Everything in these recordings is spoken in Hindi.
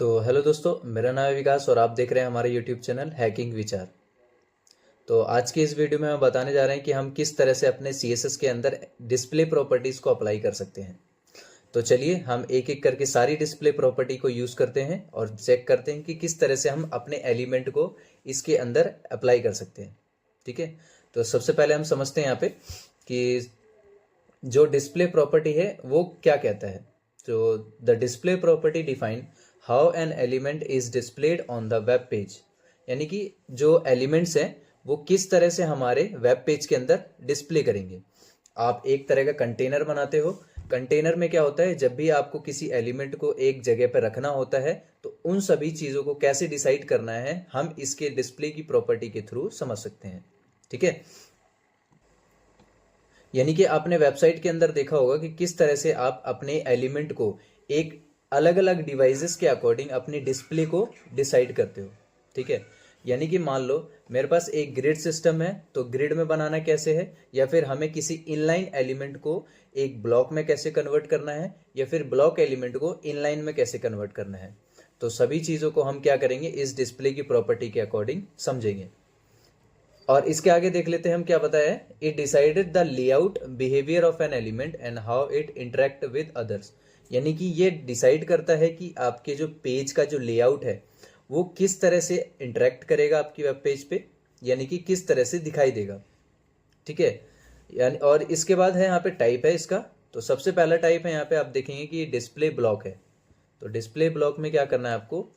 तो हेलो दोस्तों, मेरा नाम है विकास और आप देख रहे हैं हमारे यूट्यूब चैनल हैकिंग विचार। तो आज की इस वीडियो में हम बताने जा रहे हैं कि हम किस तरह से अपने CSS के अंदर डिस्प्ले प्रॉपर्टीज़ को अप्लाई कर सकते हैं। तो चलिए हम एक एक करके सारी डिस्प्ले प्रॉपर्टी को यूज़ करते हैं और चेक करते हैं कि किस तरह से हम अपने एलिमेंट को इसके अंदर अप्लाई कर सकते हैं। ठीक है, तो सबसे पहले हम समझते हैं यहाँ पे कि जो डिस्प्ले प्रॉपर्टी है वो क्या कहता है। तो the display property define how an element is displayed on the web page, यानी कि जो एलिमेंट्स हैं वो किस तरह से हमारे वेब पेज के अंदर डिस्प्ले करेंगे। आप एक तरह का कंटेनर बनाते हो। कंटेनर में क्या होता है, जब भी आपको किसी एलिमेंट को एक जगह पर रखना होता है तो उन सभी चीज़ों को कैसे डिसाइड करना है हम इसके डिस्प्ले की प्रॉपर्टी के थ्रू समझ सकते हैं। ठीक है, यानी कि आपने वेबसाइट के अंदर देखा होगा कि किस तरह से आप अपने एलिमेंट को एक अलग अलग डिवाइसेस के अकॉर्डिंग अपनी डिस्प्ले को डिसाइड करते हो। ठीक है, यानी कि मान लो मेरे पास एक ग्रिड सिस्टम है, तो ग्रिड में बनाना कैसे है, या फिर हमें किसी इनलाइन एलिमेंट को एक ब्लॉक में कैसे कन्वर्ट करना है, या फिर ब्लॉक एलिमेंट को इनलाइन में कैसे कन्वर्ट करना है। तो सभी चीज़ों को हम क्या करेंगे, इस डिस्प्ले की प्रॉपर्टी के अकॉर्डिंग समझेंगे। और इसके आगे देख लेते हैं हम क्या बताया है। It decided the layout behaviour of an element and how it interact with others, यानी कि ये डिसाइड करता है कि आपके जो पेज का जो लेआउट है वो किस तरह से इंटरेक्ट करेगा आपकी वेब पेज पे, यानी कि किस तरह से दिखाई देगा। ठीक है, यानी और इसके बाद है यहाँ पे टाइप है इसका। तो सबसे पहला टाइप है यहाँ पे आप देखेंगे कि डिस्प्ले ब्लॉक है। तो डिस्प्ले ब्लॉक में क्या करना है आपको,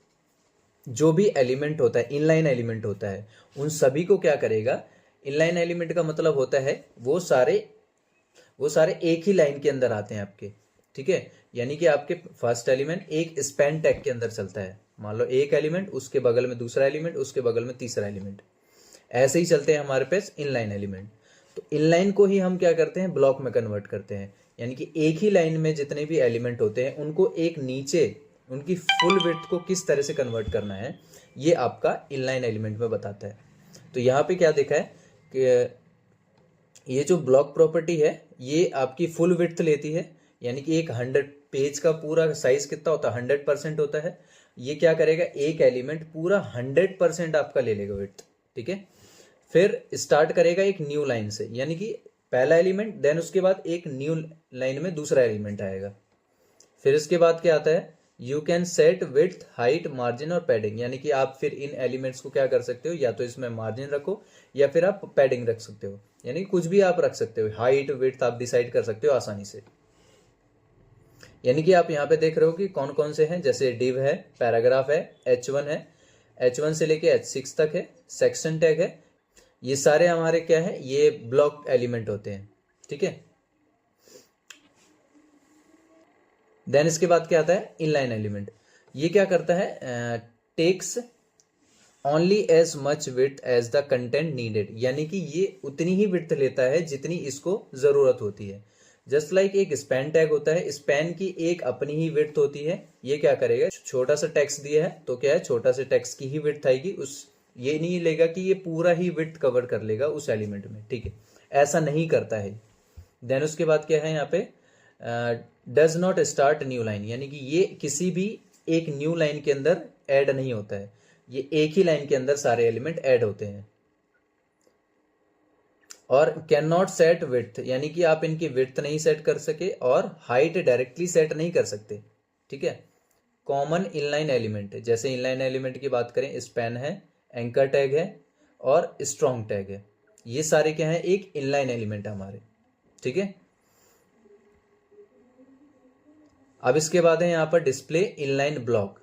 जो भी एलिमेंट होता है, इनलाइन एलिमेंट होता है, उन सभी को क्या करेगा। इनलाइन एलिमेंट का मतलब होता है वो सारे एक ही लाइन के अंदर आते हैं आपके। ठीक है, यानी कि आपके फर्स्ट एलिमेंट एक स्पैन टैग के अंदर चलता है। मान लो एक एलिमेंट, उसके बगल में दूसरा एलिमेंट, उसके बगल में तीसरा एलिमेंट, ऐसे ही चलते हैं हमारे पास इनलाइन एलिमेंट। तो इनलाइन को ही हम क्या करते हैं, ब्लॉक में कन्वर्ट करते हैं, यानी कि एक ही लाइन में जितने भी एलिमेंट होते हैं उनको एक नीचे उनकी फुल विड्थ को किस तरह से कन्वर्ट करना है, ये आपका इनलाइन एलिमेंट में बताता है। तो यहाँ पे क्या देखा है कि ये जो ब्लॉक प्रॉपर्टी है ये आपकी फुल विड्थ लेती है, यानी कि एक 100 पेज का पूरा साइज कितना होता है, 100% होता है। ये क्या करेगा, एक एलिमेंट पूरा 100% आपका ले लेगा विड्थ। ठीक है, फिर स्टार्ट करेगा एक न्यू लाइन से, यानी कि पहला एलिमेंट, देन उसके बाद एक न्यू लाइन में दूसरा एलिमेंट आएगा। फिर इसके बाद क्या आता है, you can set width, height, margin और पैडिंग, यानी कि आप फिर इन एलिमेंट्स को क्या कर सकते हो, या तो इसमें मार्जिन रखो या फिर आप पैडिंग रख सकते हो, यानी कुछ भी आप रख सकते हो, हाइट विड्थ आप डिसाइड कर सकते हो आसानी से। यानी कि आप यहाँ पे देख रहे हो कि कौन कौन से हैं, जैसे डिव है, पैराग्राफ है, H1 है, H1 से लेके H6 तक है, सेक्शन टैग है। ये सारे हमारे क्या है, ये ब्लॉक एलिमेंट होते हैं। ठीक है, देन इसके बाद क्या आता है, इनलाइन एलिमेंट। ये क्या करता है, takes only as much width as the content needed, यानी कि ये उतनी ही विड्थ लेता है जितनी इसको जरूरत होती है। जस्ट लाइक एक स्पैन टैग होता है, स्पैन की एक अपनी ही विड्थ होती है। ये क्या करेगा, छोटा सा टेक्स्ट दिया है तो क्या है, छोटा सा टेक्स्ट की ही विड्थ आएगी, उस ये नहीं लेगा कि ये पूरा ही विड्थ कवर कर लेगा उस एलिमेंट में। ठीक है, ऐसा नहीं करता है। देन उसके बाद क्या है यहाँ पे, does not start new line, यानी कि ये किसी भी एक न्यू लाइन के अंदर ऐड नहीं होता है, ये एक ही लाइन के अंदर सारे एलिमेंट ऐड होते हैं। और कैन नॉट सेट विड्थ, यानी कि आप इनकी विड्थ नहीं सेट कर सके, और हाइट डायरेक्टली सेट नहीं कर सकते। ठीक है, कॉमन इनलाइन एलिमेंट, जैसे इनलाइन एलिमेंट की बात करें, स्पैन है, एंकर टैग है और स्ट्रॉन्ग टैग है, ये सारे क्या है, एक इनलाइन एलिमेंट है हमारे। ठीक है, अब इसके बाद है यहाँ पर डिस्प्ले इनलाइन ब्लॉक,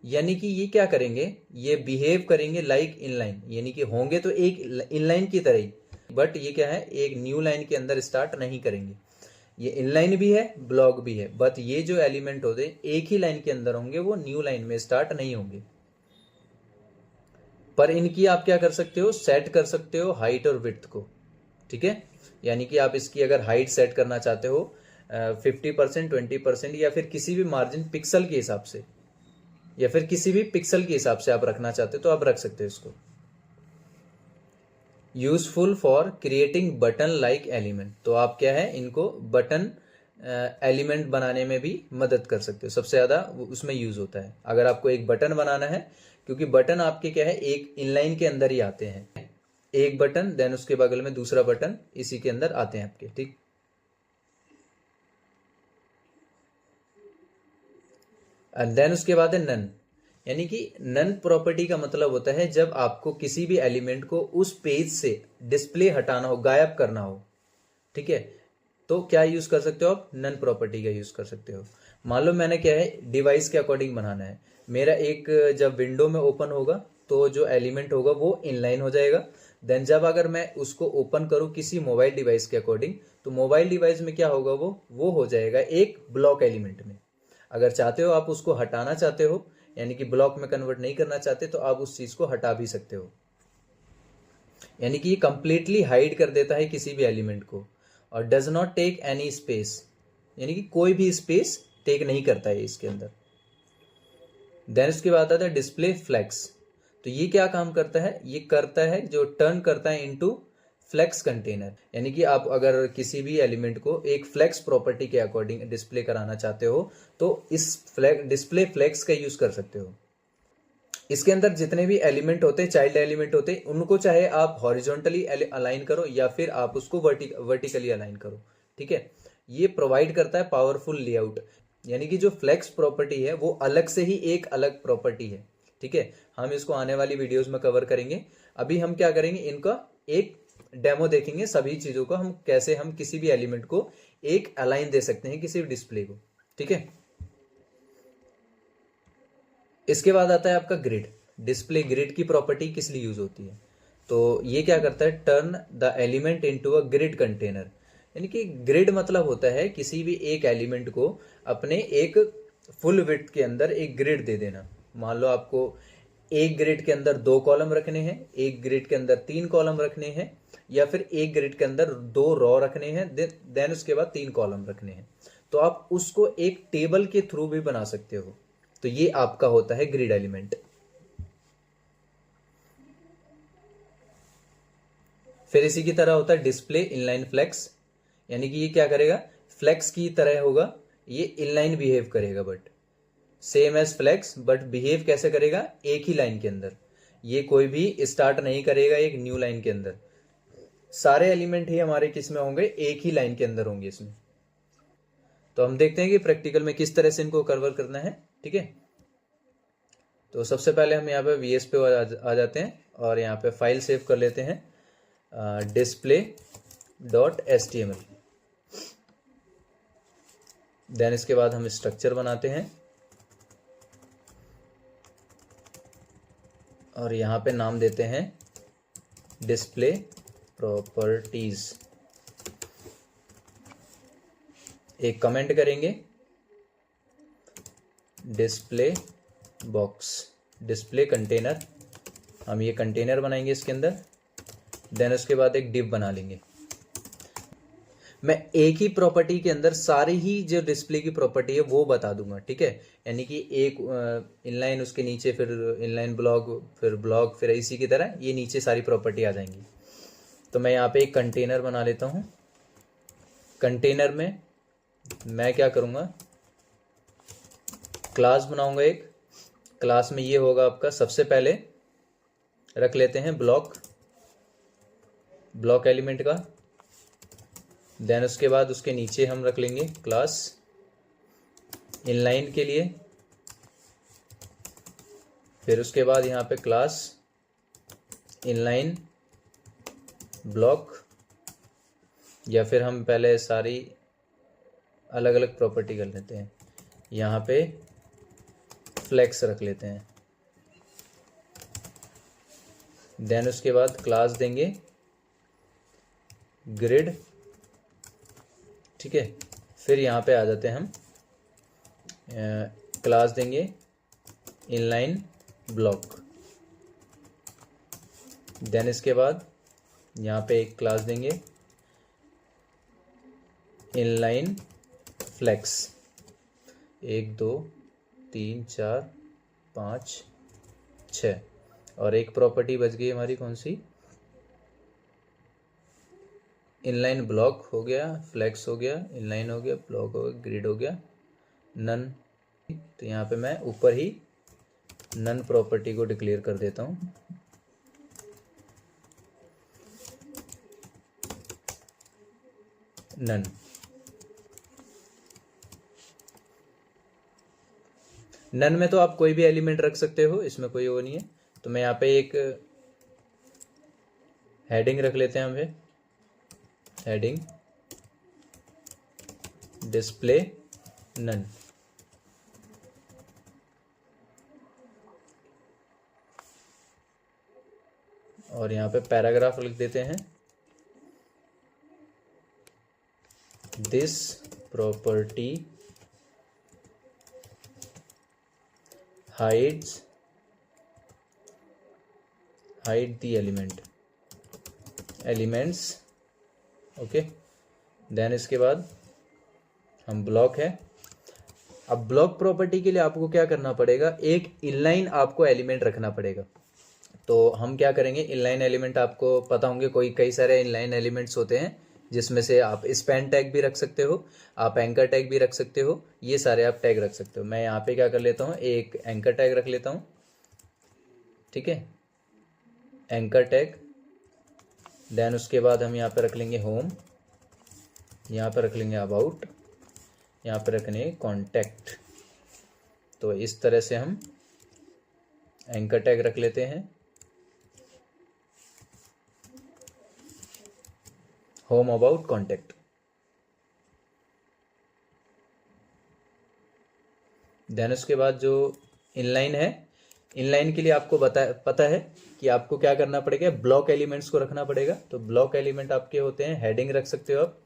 यानी कि ये क्या करेंगे, ये बिहेव करेंगे लाइक इनलाइन, यानी कि होंगे तो एक इनलाइन की तरह ही, बट ये क्या है, एक न्यू लाइन के अंदर स्टार्ट नहीं करेंगे। ये इनलाइन भी है, ब्लॉक भी है, बट ये जो एलिमेंट होते हैं एक ही लाइन के अंदर होंगे, वो न्यू लाइन में स्टार्ट नहीं होंगे। पर इनकी आप क्या कर सकते हो, सेट कर सकते हो हाइट और विड्थ को। ठीक है, यानी कि आप इसकी अगर हाइट सेट करना चाहते हो 50%, 20%, या फिर किसी भी मार्जिन पिक्सल के हिसाब से, या फिर किसी भी पिक्सल के हिसाब से आप रखना चाहते हो तो आप रख सकते हो इसको। Useful for creating button like element, तो आप क्या है, इनको बटन एलिमेंट बनाने में भी मदद कर सकते हो, सबसे ज़्यादा उसमें यूज़ होता है। अगर आपको एक बटन बनाना है, क्योंकि बटन आपके क्या है, एक इनलाइन के अंदर ही आते हैं, एक बटन देन उसके बगल में दूसरा बटन इसी के अंदर आते हैं आपके, ठीक। एंड देन उसके बाद है नन, यानी कि नन प्रॉपर्टी का मतलब होता है जब आपको किसी भी एलिमेंट को उस पेज से डिस्प्ले हटाना हो, गायब करना हो, ठीक है, तो क्या यूज कर सकते हो आप, नन प्रॉपर्टी का यूज कर सकते हो। मान लो मैंने क्या है, डिवाइस के अकॉर्डिंग बनाना है मेरा एक, जब विंडो में ओपन होगा तो जो एलिमेंट होगा वो इनलाइन हो जाएगा। देन जब अगर मैं उसको ओपन करूं किसी मोबाइल डिवाइस के अकॉर्डिंग, तो मोबाइल डिवाइस में क्या होगा, वो हो जाएगा एक ब्लॉक एलिमेंट में। अगर चाहते हो आप उसको हटाना चाहते हो, यानी कि ब्लॉक में कन्वर्ट नहीं करना चाहते, तो आप उस चीज को हटा भी सकते हो। यानी कि ये कंप्लीटली हाइड कर देता है किसी भी एलिमेंट को, और does not take any space, यानी कि कोई भी स्पेस टेक नहीं करता है इसके अंदर। देन उसके बाद आता है डिस्प्ले फ्लेक्स। तो ये क्या काम करता है, ये करता है जो टर्न करता है इनटू फ्लेक्स कंटेनर, यानी कि आप अगर किसी भी एलिमेंट को एक फ्लेक्स प्रॉपर्टी के अकॉर्डिंग डिस्प्ले कराना चाहते हो, तो इस डिस्प्ले फ्लेक्स का यूज कर सकते हो। इसके अंदर जितने भी एलिमेंट होते हैं, चाइल्ड एलिमेंट होते हैं, उनको चाहे आप हॉरिजॉन्टली अलाइन करो या फिर आप उसको वर्टिकली अलाइन करो, ठीक है। ये प्रोवाइड करता है पावरफुल लेआउट, यानी कि जो फ्लेक्स प्रॉपर्टी है वो अलग से ही एक अलग प्रॉपर्टी है, ठीक है। हम इसको आने वाली वीडियोस में कवर करेंगे। अभी हम क्या करेंगे, इनका एक डेमो देखेंगे, सभी चीजों का हम कैसे हम किसी भी एलिमेंट को एक अलाइन दे सकते हैं किसी भी डिस्प्ले को, ठीक है। इसके बाद आता है आपका ग्रिड। डिस्प्ले ग्रिड की प्रॉपर्टी किस लिए यूज होती है, तो ये क्या करता है, turn the element into a grid container. यानी कि ग्रिड मतलब होता है किसी भी एक एलिमेंट को अपने एक फुल विड्थ के अंदर एक ग्रिड दे देना। मान लो आपको एक ग्रिड के अंदर 2 कॉलम रखने हैं, एक ग्रिड के अंदर 3 कॉलम रखने हैं, या फिर एक ग्रिड के अंदर 2 रो रखने हैं, देन उसके बाद 3 कॉलम रखने हैं, तो आप उसको एक टेबल के थ्रू भी बना सकते हो। तो ये आपका होता है ग्रिड एलिमेंट। फिर इसी की तरह होता है डिस्प्ले इनलाइन फ्लेक्स, यानी कि ये क्या करेगा, फ्लेक्स की तरह होगा, ये इनलाइन बिहेव करेगा, but same as flex, but behave कैसे करेगा, एक ही लाइन के अंदर। ये कोई भी स्टार्ट नहीं करेगा एक न्यू लाइन के अंदर, सारे एलिमेंट ही हमारे किस में होंगे, एक ही लाइन के अंदर होंगे इसमें। तो हम देखते हैं कि प्रैक्टिकल में किस तरह से इनको कवर करना है, ठीक है। तो सबसे पहले हम यहाँ पे VS पे आ जाते हैं और यहाँ पे फाइल सेव कर लेते हैं display.html। देन इसके बाद हम स्ट्रक्चर बनाते हैं और यहाँ पे नाम देते हैं डिस्प्ले प्रॉपर्टीज। एक कमेंट करेंगे, डिस्प्ले बॉक्स, डिस्प्ले कंटेनर, हम ये कंटेनर बनाएंगे इसके अंदर। देन उसके बाद एक डिव बना लेंगे। मैं एक ही प्रॉपर्टी के अंदर सारी ही जो डिस्प्ले की प्रॉपर्टी है वो बता दूंगा, ठीक है। यानी कि एक इनलाइन, उसके नीचे फिर इनलाइन ब्लॉक, फिर ब्लॉक, फिर इसी की तरह ये नीचे सारी प्रॉपर्टी आ जाएंगी। तो मैं यहाँ पे एक कंटेनर बना लेता हूँ। कंटेनर में मैं क्या करूँगा, क्लास बनाऊंगा एक। क्लास में ये होगा आपका, सबसे पहले रख लेते हैं ब्लॉक, ब्लॉक एलिमेंट का। देन उसके बाद उसके नीचे हम रख लेंगे क्लास इनलाइन के लिए। फिर उसके बाद यहाँ पे क्लास इनलाइन ब्लॉक, या फिर हम पहले सारी अलग अलग प्रॉपर्टी कर लेते हैं। यहाँ पे फ्लेक्स रख लेते हैं। देन उसके बाद क्लास देंगे ग्रिड, ठीक है। फिर यहाँ पे आ जाते हैं हम, क्लास देंगे इनलाइन ब्लॉक। देन इसके बाद यहाँ पे एक क्लास देंगे इनलाइन फ्लेक्स। 1 2 3 4 5 6, और एक प्रॉपर्टी बच गई हमारी, कौन सी, इनलाइन ब्लॉक हो गया, फ्लेक्स हो गया, इनलाइन हो गया, ब्लॉक हो गया, ग्रिड हो गया, नन। तो यहाँ पे मैं ऊपर ही नन प्रॉपर्टी को डिक्लेयर कर देता हूँ। नन। नन में तो आप कोई भी एलिमेंट रख सकते हो, इसमें कोई वो नहीं है। तो मैं यहाँ पे एक हेडिंग रख लेते हैं हम, हेडिंग डिस्प्ले नन। और यहाँ पे पैराग्राफ लिख देते हैं, this property hides hide the elements। Okay, then इसके बाद हम ब्लॉक है। अब ब्लॉक प्रॉपर्टी के लिए आपको क्या करना पड़ेगा, एक इनलाइन आपको एलिमेंट रखना पड़ेगा। तो हम क्या करेंगे, इनलाइन एलिमेंट आपको पता होंगे, कई सारे इनलाइन एलिमेंट्स होते हैं, जिसमें से आप स्पैन टैग भी रख सकते हो, आप एंकर टैग भी रख सकते हो, ये सारे आप टैग रख सकते हो। मैं यहाँ पे क्या कर लेता हूँ, एक एंकर टैग रख लेता हूँ, ठीक है, एंकर टैग। देन उसके बाद हम यहाँ पे रख लेंगे होम, यहाँ पे रख लेंगे अबाउट, यहाँ पे रखने कॉन्टैक्ट। तो इस तरह से हम एंकर टैग रख लेते हैं, होम अबाउट कॉन्टैक्ट। देन उसके बाद जो इनलाइन है, इनलाइन के लिए आपको पता है कि आपको क्या करना पड़ेगा, ब्लॉक एलिमेंट्स को रखना पड़ेगा। तो ब्लॉक एलिमेंट आपके होते हैं, हेडिंग रख सकते हो आप,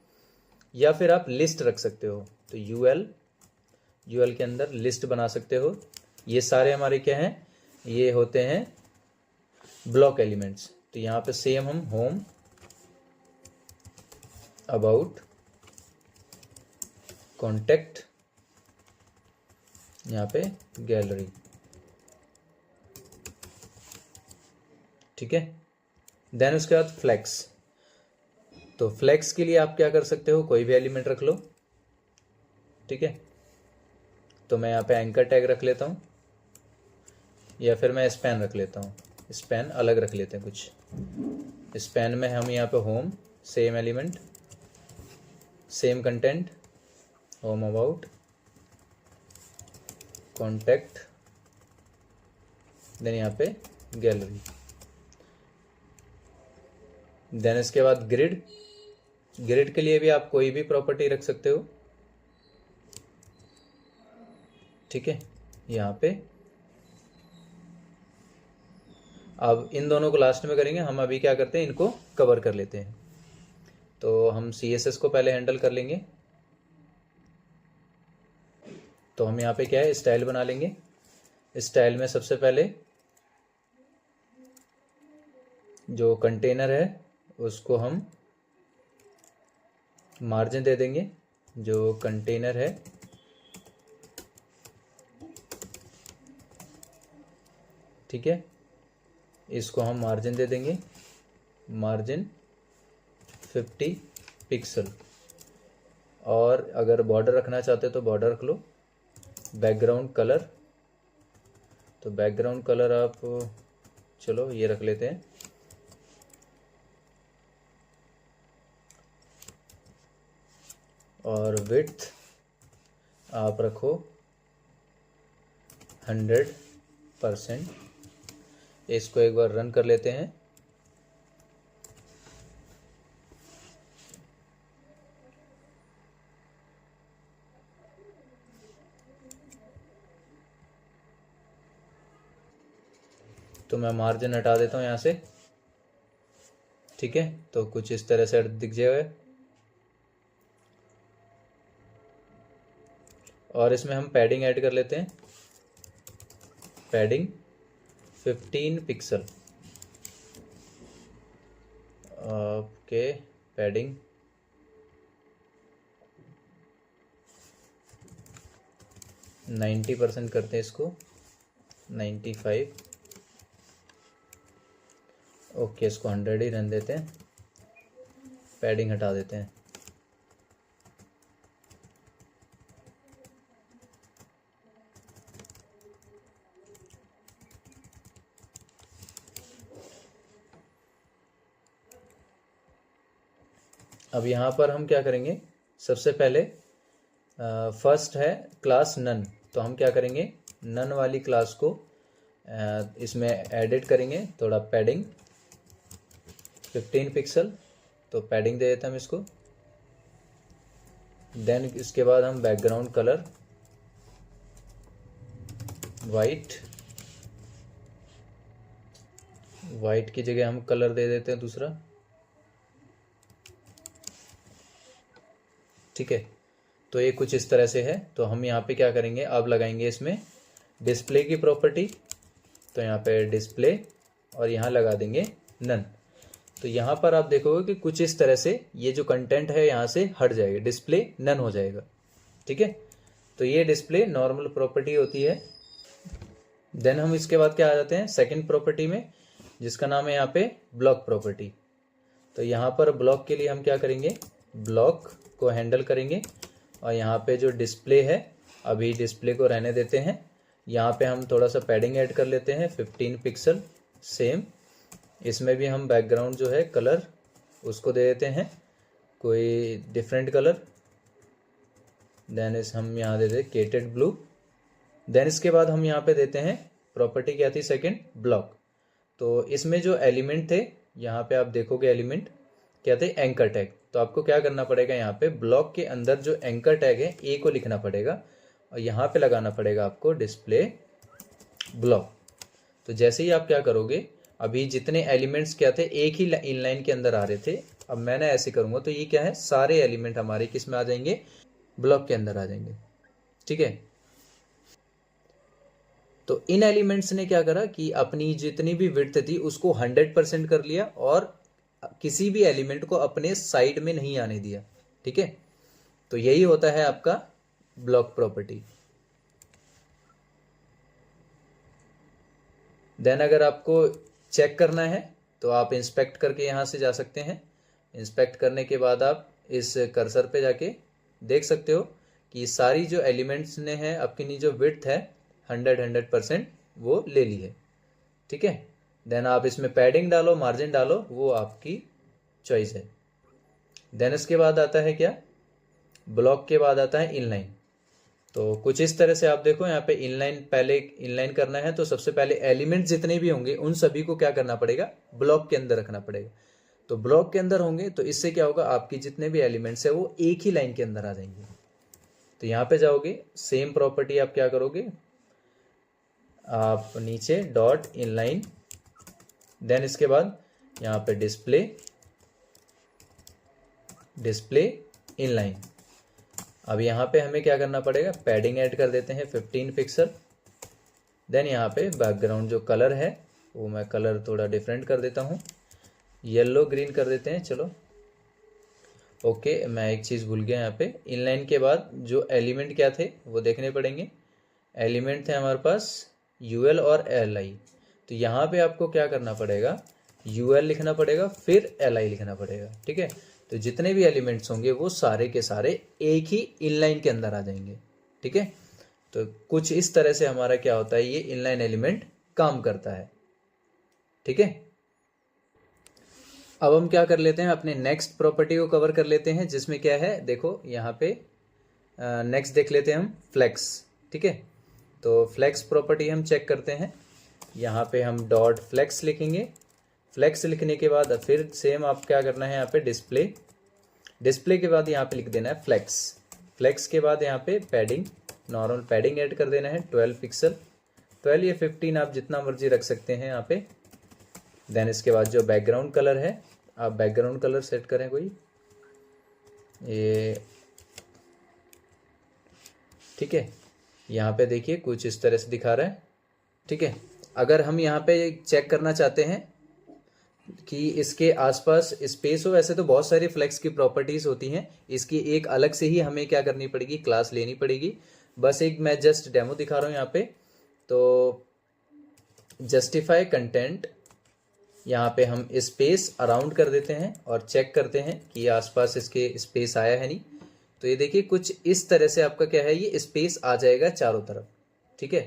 या फिर आप लिस्ट रख सकते हो। तो यूएल के अंदर लिस्ट बना सकते हो। ये सारे हमारे क्या हैं, ये होते हैं ब्लॉक एलिमेंट्स। तो यहाँ पे सेम हम होम अबाउट कॉन्टैक्ट, यहाँ पे गैलरी, ठीक है। देन उसके बाद फ्लेक्स। तो फ्लेक्स के लिए आप क्या कर सकते हो, कोई भी एलिमेंट रख लो, ठीक है। तो मैं यहाँ पे एंकर टैग रख लेता हूँ, या फिर मैं स्पैन रख लेता हूँ, स्पैन अलग रख लेते हैं कुछ। स्पैन में हम यहाँ पे home, same element, same content, home about contact, then यहाँ पे गैलरी। देन इसके बाद ग्रिड। ग्रिड के लिए भी आप कोई भी प्रॉपर्टी रख सकते हो, ठीक है। यहाँ पे अब इन दोनों को लास्ट में करेंगे, हम अभी क्या करते हैं, इनको कवर कर लेते हैं। तो हम CSS को पहले हैंडल कर लेंगे। तो हम यहाँ पे क्या है, स्टाइल बना लेंगे। स्टाइल में सबसे पहले जो कंटेनर है उसको हम मार्जिन दे देंगे, जो कंटेनर है ठीक है, इसको हम मार्जिन दे देंगे, मार्जिन 50 पिक्सल। और अगर बॉर्डर रखना चाहते हो तो बॉर्डर रख लो। बैकग्राउंड कलर, तो बैकग्राउंड कलर आप चलो ये रख लेते हैं, और विड्थ आप रखो 100%। इसको एक बार रन कर लेते हैं। तो मैं मार्जिन हटा देता हूँ यहाँ से, ठीक है। तो कुछ इस तरह से दिख जाएगा। और इसमें हम पैडिंग ऐड कर लेते हैं, पैडिंग 15 पिक्सल। ओके, पैडिंग 90% करते हैं इसको, 95। ओके, इसको 100 ही रन देते हैं। पैडिंग हटा देते हैं। अब यहाँ पर हम क्या करेंगे, सबसे पहले फर्स्ट है क्लास नन, तो हम क्या करेंगे नन वाली क्लास को इसमें एडिट करेंगे, थोड़ा पैडिंग 15 पिक्सल, तो पैडिंग दे देते हैं हम इसको। देन इसके बाद हम बैकग्राउंड कलर वाइट की जगह हम कलर दे देते हैं दूसरा, ठीक है। तो ये कुछ इस तरह से है। तो हम यहाँ पे क्या करेंगे, अब लगाएंगे इसमें डिस्प्ले की प्रॉपर्टी, तो यहाँ पे डिस्प्ले और यहाँ लगा देंगे नन। तो यहाँ पर आप देखोगे कि कुछ इस तरह से ये जो कंटेंट है यहाँ से हट जाएगा, डिस्प्ले नन हो जाएगा, ठीक है। तो ये डिस्प्ले नॉर्मल प्रॉपर्टी होती है। देन हम इसके बाद क्या आ जाते हैं सेकंड प्रॉपर्टी में, जिसका नाम है यहाँ पे ब्लॉक प्रॉपर्टी। तो यहाँ पर ब्लॉक के लिए हम क्या करेंगे, ब्लॉक को हैंडल करेंगे और यहाँ पे जो डिस्प्ले है अभी डिस्प्ले को रहने देते हैं। यहाँ पे हम थोड़ा सा पैडिंग ऐड कर लेते हैं 15 पिक्सल, सेम इसमें भी हम बैकग्राउंड जो है कलर उसको दे देते हैं कोई डिफरेंट कलर। देन इस हम यहाँ दे देते केटेड ब्लू। देन इसके बाद हम यहाँ पे देते हैं प्रॉपर्टी क्या थी सेकंड, ब्लॉक। तो इसमें जो एलिमेंट थे यहाँ पे आप देखोगे एलिमेंट क्या थे, एंकर टैग। तो आपको क्या करना पड़ेगा, यहाँ पे ब्लॉक के अंदर जो एंकर टैग है ए को लिखना पड़ेगा और यहाँ पे लगाना पड़ेगा आपको डिस्प्ले ब्लॉक। तो जैसे ही आप क्या करोगे, अभी जितने एलिमेंट्स क्या थे एक ही इनलाइन के अंदर आ रहे थे, अब मैंने ऐसे करूंगा तो ये क्या है, सारे एलिमेंट हमारे किस में आ जाएंगे, ब्लॉक के अंदर आ जाएंगे, ठीक है। तो इन एलिमेंट्स ने क्या करा कि अपनी जितनी भी विड्थ थी उसको 100% कर लिया और किसी भी एलिमेंट को अपने साइड में नहीं आने दिया, ठीक है। तो यही होता है आपका ब्लॉक प्रॉपर्टी। देन अगर आपको चेक करना है तो आप इंस्पेक्ट करके यहाँ से जा सकते हैं। इंस्पेक्ट करने के बाद आप इस कर्सर पे जाके देख सकते हो कि सारी जो एलिमेंट्स ने है अपनी जो विड्थ है 100% वो ले ली है, ठीक है। देन आप इसमें पैडिंग डालो, मार्जिन डालो, वो आपकी चॉइस है। देन इसके बाद आता है क्या, ब्लॉक के बाद आता है इनलाइन। तो कुछ इस तरह से आप देखो यहाँ पे इनलाइन, पहले इनलाइन करना है तो सबसे पहले एलिमेंट जितने भी होंगे उन सभी को क्या करना पड़ेगा, ब्लॉक के अंदर रखना पड़ेगा। तो ब्लॉक के अंदर होंगे तो इससे क्या होगा, आपकी जितने भी एलिमेंट्स है वो एक ही लाइन के अंदर आ जाएंगे। तो यहाँ पे जाओगे, सेम प्रॉपर्टी आप क्या करोगे, आप नीचे डॉट इनलाइन, देन इसके बाद यहाँ पे डिस्प्ले इनलाइन। अब यहाँ पे हमें क्या करना पड़ेगा, पैडिंग ऐड कर देते हैं 15 पिक्सल। देन यहाँ पे बैकग्राउंड जो कलर है वो मैं कलर थोड़ा डिफरेंट कर देता हूँ, येलो ग्रीन कर देते हैं, चलो ओके। मैं एक चीज़ भूल गया, यहाँ पे इनलाइन के बाद जो एलिमेंट क्या थे वो देखने पड़ेंगे। एलिमेंट थे हमारे पास यूएल और एलआई। तो यहाँ पे आपको क्या करना पड़ेगा, यूएल लिखना पड़ेगा फिर एलआई लिखना पड़ेगा, ठीक है। तो जितने भी एलिमेंट्स होंगे वो सारे के सारे एक ही इनलाइन के अंदर आ जाएंगे, ठीक है। तो कुछ इस तरह से हमारा क्या होता है, ये इनलाइन एलिमेंट काम करता है, ठीक है। अब हम क्या कर लेते हैं, अपने नेक्स्ट प्रॉपर्टी को कवर कर लेते हैं, जिसमें क्या है देखो यहाँ पे नेक्स्ट देख लेते हैं हम फ्लेक्स, ठीक है। तो फ्लेक्स प्रॉपर्टी हम चेक करते हैं। यहाँ पे हम डॉट फ्लेक्स लिखेंगे। फ्लेक्स लिखने के बाद फिर सेम आप क्या करना है, यहाँ पे डिस्प्ले के बाद यहाँ पे लिख देना है फ्लेक्स के बाद यहाँ पे पैडिंग, नॉर्मल पैडिंग ऐड कर देना है 12 पिक्सल, 12 या 15 आप जितना मर्जी रख सकते हैं यहाँ पे। देन इसके बाद जो बैकग्राउंड कलर है, आप बैकग्राउंड कलर सेट करें कोई, ये ठीक है। यहाँ पे देखिए कुछ इस तरह से दिखा रहा है, ठीक है। अगर हम यहाँ पे चेक करना चाहते हैं कि इसके आसपास स्पेस हो, वैसे तो बहुत सारी फ्लेक्स की प्रॉपर्टीज होती हैं, इसकी एक अलग से ही हमें क्या करनी पड़ेगी, क्लास लेनी पड़ेगी। बस एक मैं जस्ट डेमो दिखा रहा हूँ यहाँ पे। तो जस्टिफाई कंटेंट यहाँ पे हम स्पेस अराउंड कर देते हैं और चेक करते हैं कि आसपास इसके स्पेस आया है नहीं। तो ये देखिए कुछ इस तरह से आपका क्या है, ये स्पेस आ जाएगा चारों तरफ। ठीक है,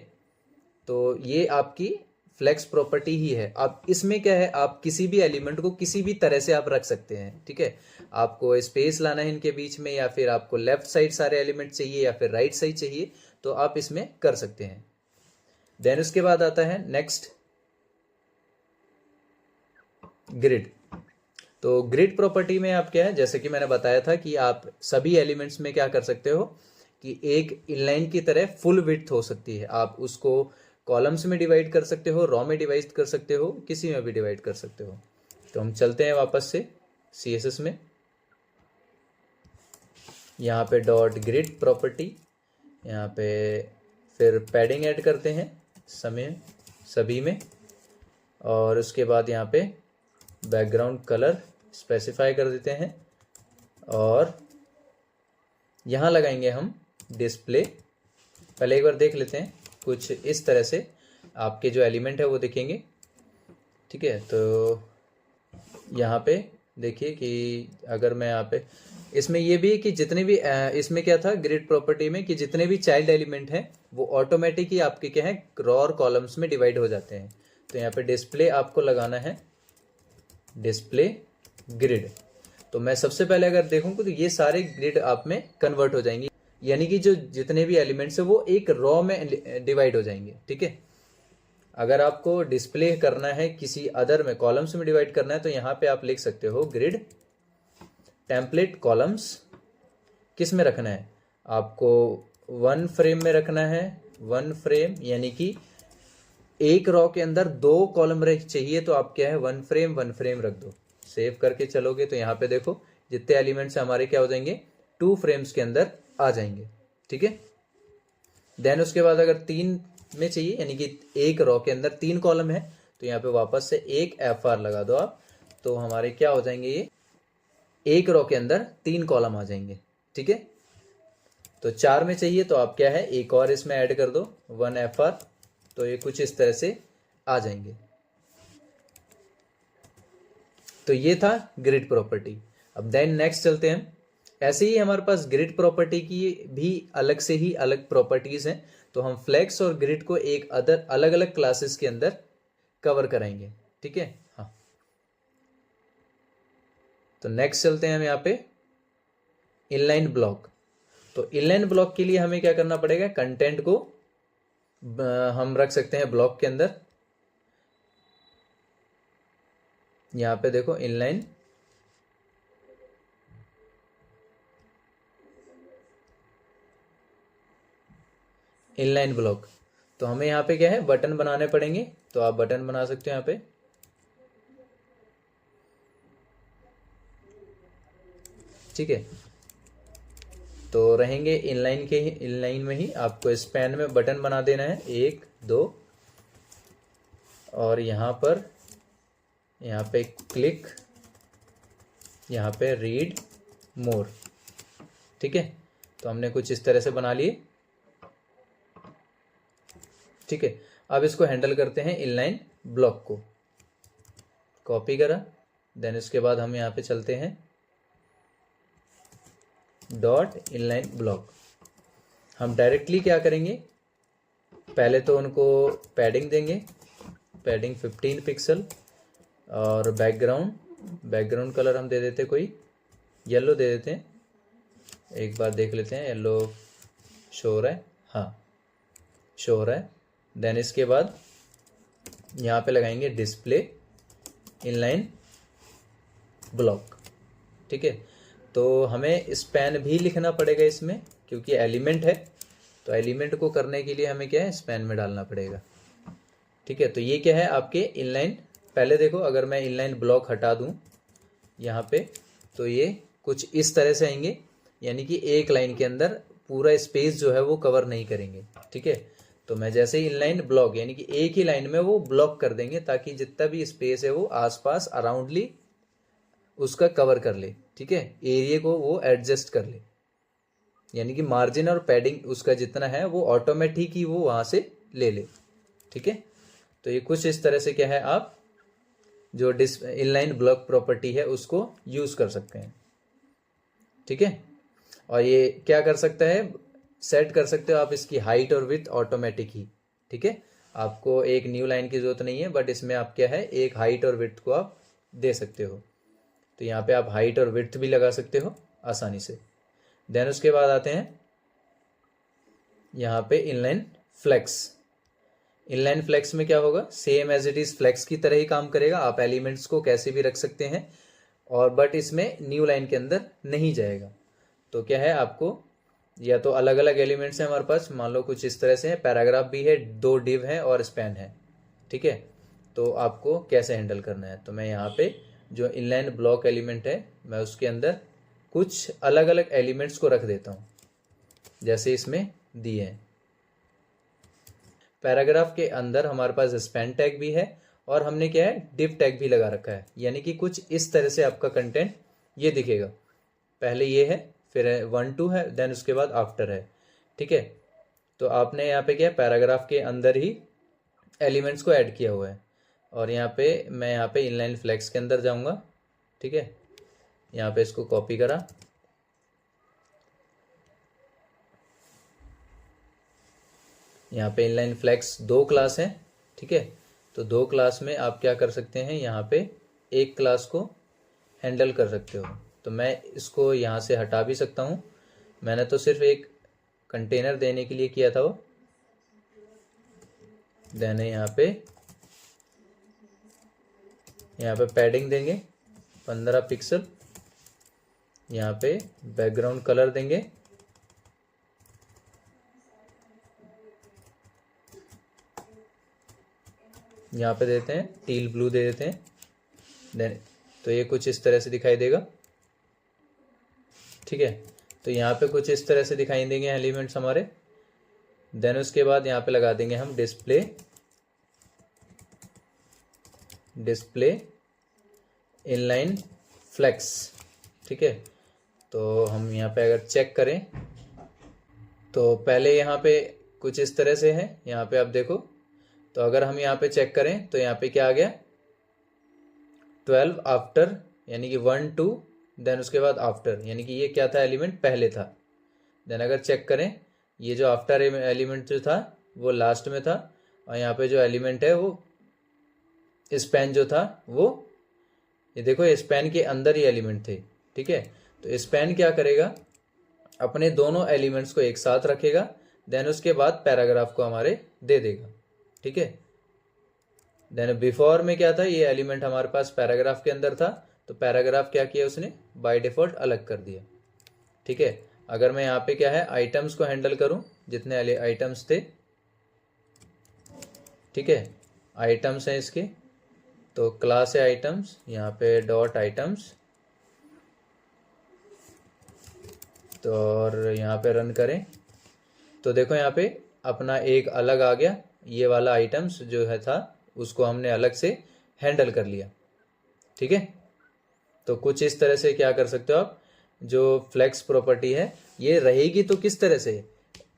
तो ये आपकी फ्लेक्स प्रॉपर्टी ही है। अब इसमें क्या है, आप किसी भी एलिमेंट को किसी भी तरह से आप रख सकते हैं। ठीक है, आपको स्पेस लाना है इनके बीच में, या फिर आपको लेफ्ट साइड सारे एलिमेंट चाहिए, या फिर राइट साइड चाहिए, तो आप इसमें कर सकते हैं। देन उसके बाद आता है नेक्स्ट ग्रिड। तो ग्रिड प्रॉपर्टी में आप क्या है, जैसे कि मैंने बताया था कि आप सभी एलिमेंट्स में क्या कर सकते हो कि एक इनलाइन की तरह फुल विड्थ हो सकती है। आप उसको कॉलम्स में डिवाइड कर सकते हो, रो में डिवाइड कर सकते हो, किसी में भी डिवाइड कर सकते हो। तो हम चलते हैं वापस से CSS में, यहाँ पे डॉट ग्रिड प्रॉपर्टी, यहाँ पे फिर पैडिंग ऐड करते हैं समय सभी में, और उसके बाद यहाँ पे बैकग्राउंड कलर स्पेसिफाई कर देते हैं, और यहाँ लगाएंगे हम डिस्प्ले। पहले एक बार देख लेते हैं, कुछ इस तरह से आपके जो एलिमेंट है वो दिखेंगे। ठीक है, तो यहाँ पे देखिए कि अगर मैं यहाँ पे, इसमें ये भी कि जितने भी इसमें क्या था ग्रिड प्रॉपर्टी में, कि जितने भी चाइल्ड एलिमेंट हैं वो ऑटोमेटिक ही आपके क्या है रो और कॉलम्स में डिवाइड हो जाते हैं। तो यहाँ पे डिस्प्ले आपको लगाना है डिस्प्ले ग्रिड। तो मैं सबसे पहले अगर देखूँ तो ये सारे ग्रिड आप में कन्वर्ट हो जाएंगी, यानी कि जो जितने भी एलिमेंट्स है वो एक रो में डिवाइड हो जाएंगे। ठीक है, अगर आपको डिस्प्ले करना है किसी अदर में, कॉलम्स में डिवाइड करना है, तो यहाँ पे आप लिख सकते हो ग्रिड टेम्पलेट कॉलम्स। किस में रखना है आपको, 1 फ्रेम में रखना है। 1 फ्रेम यानी कि एक रो के अंदर 2 कॉलम चाहिए, तो आप क्या है 1 फ्रेम 1 फ्रेम रख दो। सेव करके चलोगे तो यहाँ पे देखो जितने एलिमेंट्स हमारे क्या हो जाएंगे 2 फ्रेम्स के अंदर आ जाएंगे। ठीक है, देन उसके बाद अगर 3 में चाहिए, यानी कि एक रो के अंदर 3 कॉलम है, तो यहाँ पे वापस से एक FR लगा दो आप, तो हमारे क्या हो जाएंगे, ये एक रो के अंदर 3 कॉलम आ जाएंगे। ठीक है, तो 4 में चाहिए तो आप क्या है एक और इसमें ऐड कर दो 1 FR, तो ये कुछ इस तरह से आ जाएंगे। तो ये था ग्रिड प्रॉपर्टी। अब देन नेक्स्ट चलते हैं। ऐसे ही हमारे पास ग्रिड प्रॉपर्टी की भी अलग से ही अलग प्रॉपर्टीज हैं, तो हम फ्लेक्स और ग्रिड को एक अलग अलग क्लासेस के अंदर कवर कराएंगे। ठीक है, हाँ, तो नेक्स्ट चलते हैं हम यहाँ पे इनलाइन ब्लॉक। तो इनलाइन ब्लॉक के लिए हमें क्या करना पड़ेगा, कंटेंट को हम रख सकते हैं ब्लॉक के अंदर। यहाँ पे देखो इनलाइन ब्लॉक, तो हमें यहाँ पे क्या है बटन बनाने पड़ेंगे, तो आप बटन बना सकते हो यहाँ पे। ठीक है, तो रहेंगे इनलाइन में ही आपको स्पैन में बटन बना देना है 1 2, और यहाँ पे क्लिक, यहाँ पे रीड मोर। ठीक है, तो हमने कुछ इस तरह से बना लिए। ठीक है, अब इसको हैंडल करते हैं इनलाइन ब्लॉक को। कॉपी करा, देन इसके बाद हम यहाँ पे चलते हैं डॉट इनलाइन ब्लॉक। हम डायरेक्टली क्या करेंगे, पहले तो उनको पैडिंग देंगे, पैडिंग 15 पिक्सल, और बैकग्राउंड कलर हम दे देते कोई येलो दे देते हैं। एक बार देख लेते हैं येलो शो हो रहा है, हाँ शो हो रहा है। देन इसके बाद यहाँ पे लगाएंगे डिस्प्ले इनलाइन ब्लॉक। ठीक है, तो हमें स्पैन भी लिखना पड़ेगा इसमें, क्योंकि एलिमेंट है, तो एलिमेंट को करने के लिए हमें क्या है स्पैन में डालना पड़ेगा। ठीक है, तो ये क्या है आपके इनलाइन। पहले देखो अगर मैं इनलाइन ब्लॉक हटा दूं यहाँ पे, तो ये कुछ इस तरह से आएंगे, यानी कि एक लाइन के अंदर पूरा स्पेस जो है वो कवर नहीं करेंगे। ठीक है, तो मैं जैसे ही इनलाइन ब्लॉक यानी कि एक ही लाइन में वो ब्लॉक कर देंगे, ताकि जितना भी स्पेस है वो आसपास अराउंडली उसका कवर कर ले। ठीक है, एरिया को वो एडजस्ट कर ले, यानी कि मार्जिन और पैडिंग उसका जितना है वो ऑटोमेटिक ही वो वहां से ले ले। ठीक है, तो ये कुछ इस तरह से क्या है आप जो इनलाइन ब्लॉक प्रॉपर्टी है उसको यूज कर सकते हैं। ठीक है, और ये क्या कर सकता है, सेट कर सकते हो आप इसकी हाइट और विड्थ ऑटोमेटिक ही। ठीक है, आपको एक न्यू लाइन की जरूरत नहीं है, बट इसमें आप क्या है, एक हाइट और विड्थ को आप दे सकते हो। तो यहाँ पे आप हाइट और विड्थ भी लगा सकते हो आसानी से। देन उसके बाद आते हैं यहाँ पे इनलाइन फ्लेक्स। इनलाइन फ्लेक्स में क्या होगा, same as it is flex की तरह ही काम करेगा। आप एलिमेंट्स को कैसे भी रख सकते हैं, और बट इसमें न्यू लाइन के अंदर नहीं जाएगा। तो क्या है, आपको या तो अलग अलग एलिमेंट्स हैं हमारे पास, मान लो कुछ इस तरह से है, पैराग्राफ भी है, 2 डिव है और स्पैन है। ठीक है, तो आपको कैसे हैंडल करना है, तो मैं यहाँ पे जो इनलाइन ब्लॉक एलिमेंट है मैं उसके अंदर कुछ अलग अलग एलिमेंट्स को रख देता हूँ, जैसे इसमें दिए हैं। पैराग्राफ के अंदर हमारे पास स्पैन टैग भी है, और हमने क्या है, डिव टैग भी लगा रखा है। यानी कि कुछ इस तरह से आपका कंटेंट ये दिखेगा, पहले ये है, फिर 1 2 है, देन उसके बाद आफ्टर है। ठीक है, तो आपने यहाँ पे क्या है, पैराग्राफ के अंदर ही एलिमेंट्स को ऐड किया हुआ है। और यहाँ पे मैं यहाँ पे इनलाइन फ्लेक्स के अंदर जाऊँगा। ठीक है, यहाँ पे इसको कॉपी करा, यहाँ पे इनलाइन फ्लेक्स 2 क्लास है। ठीक है, तो 2 क्लास में आप क्या कर सकते हैं, यहाँ पे एक क्लास को हैंडल कर सकते हो। तो मैं इसको यहाँ से हटा भी सकता हूँ, मैंने तो सिर्फ एक कंटेनर देने के लिए किया था वो। देने यहाँ पे पैडिंग देंगे 15 पिक्सल, यहाँ पे बैकग्राउंड कलर देंगे यहाँ पे देते हैं टील ब्लू दे देते हैं। देन तो ये कुछ इस तरह से दिखाई देगा। ठीक है, तो यहाँ पे कुछ इस तरह से दिखाई देंगे एलिमेंट्स हमारे। देन उसके बाद यहाँ पे लगा देंगे हम डिस्प्ले इनलाइन फ्लेक्स। ठीक है, तो हम यहाँ पे अगर चेक करें तो पहले यहाँ पे कुछ इस तरह से है, यहाँ पे आप देखो। तो अगर हम यहाँ पे चेक करें तो यहाँ पे क्या आ गया, 12 आफ्टर, यानी कि 1 2, देन उसके बाद आफ्टर, यानी कि ये क्या था, एलिमेंट पहले था। देन अगर चेक करें, ये जो आफ्टर एलिमेंट जो था वो लास्ट में था, और यहाँ पे जो एलिमेंट है वो स्पैन जो था वो, ये देखो स्पैन के अंदर ही एलिमेंट थे। ठीक है, तो स्पैन क्या करेगा, अपने दोनों एलिमेंट्स को एक साथ रखेगा, देन उसके बाद पैराग्राफ को हमारे दे देगा। ठीक है, देन बिफोर में क्या था, ये एलिमेंट हमारे पास पैराग्राफ के अंदर था, तो पैराग्राफ क्या किया उसने, बाय डिफॉल्ट अलग कर दिया। ठीक है, अगर मैं यहाँ पे क्या है, आइटम्स को हैंडल करूं, जितने आइटम्स थे। ठीक है, आइटम्स हैं इसके, तो क्लास है आइटम्स, यहाँ पे डॉट आइटम्स, तो और यहाँ पे रन करें तो देखो यहाँ पे अपना एक अलग आ गया, ये वाला आइटम्स जो है था उसको हमने अलग से हैंडल कर लिया। ठीक है, तो कुछ इस तरह से क्या कर सकते हो आप, जो फ्लेक्स प्रॉपर्टी है ये रहेगी तो किस तरह से,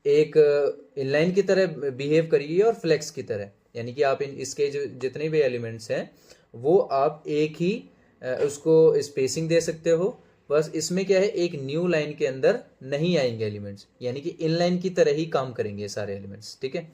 एक इनलाइन की तरह बिहेव करेगी और फ्लेक्स की तरह, यानी कि आप इसके जो जितने भी एलिमेंट्स हैं वो आप एक ही उसको स्पेसिंग दे सकते हो। बस इसमें क्या है, एक न्यू लाइन के अंदर नहीं आएंगे एलिमेंट्स, यानी कि इनलाइन की तरह ही काम करेंगे सारे एलिमेंट्स। ठीक है,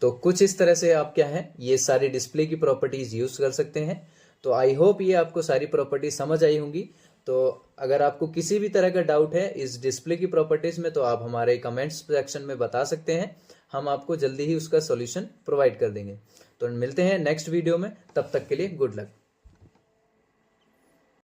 तो कुछ इस तरह से आप क्या है, ये सारी डिस्प्ले की प्रॉपर्टीज यूज कर सकते हैं। तो आई होप ये आपको सारी प्रॉपर्टीज समझ आई होंगी। तो अगर आपको किसी भी तरह का डाउट है इस डिस्प्ले की प्रॉपर्टीज में, तो आप हमारे कमेंट्स सेक्शन में बता सकते हैं, हम आपको जल्दी ही उसका सॉल्यूशन प्रोवाइड कर देंगे। तो मिलते हैं नेक्स्ट वीडियो में, तब तक के लिए गुड लक।